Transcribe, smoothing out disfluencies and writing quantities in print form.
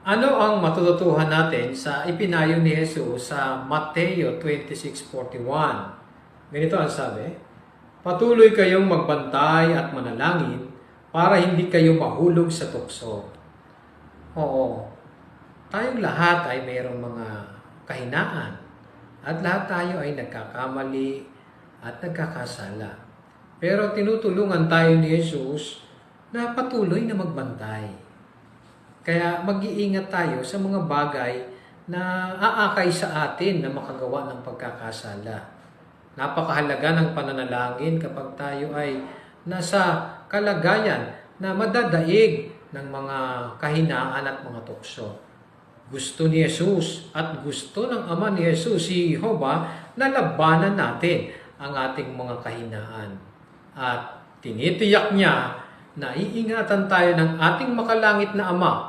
Ano ang matututuhan natin sa ipinayo ni Jesus sa Mateo 26:41? Ganito ang sabi, patuloy kayong magbantay at manalangin para hindi kayo mahulog sa tukso. Oo, tayong lahat ay mayroong mga kahinaan at lahat tayo ay nagkakamali at nagkakasala. Pero tinutulungan tayo ni Jesus na patuloy na magbantay. Kaya mag-iingat tayo sa mga bagay na aakay sa atin na makagawa ng pagkakasala. Napakahalaga ng pananalangin kapag tayo ay nasa kalagayan na madadaig ng mga kahinaan at mga tukso. Gusto ni Jesus at gusto ng Ama ni Jesus, si Jehovah, na labanan natin ang ating mga kahinaan. At tinitiyak niya na iingatan tayo ng ating makalangit na Ama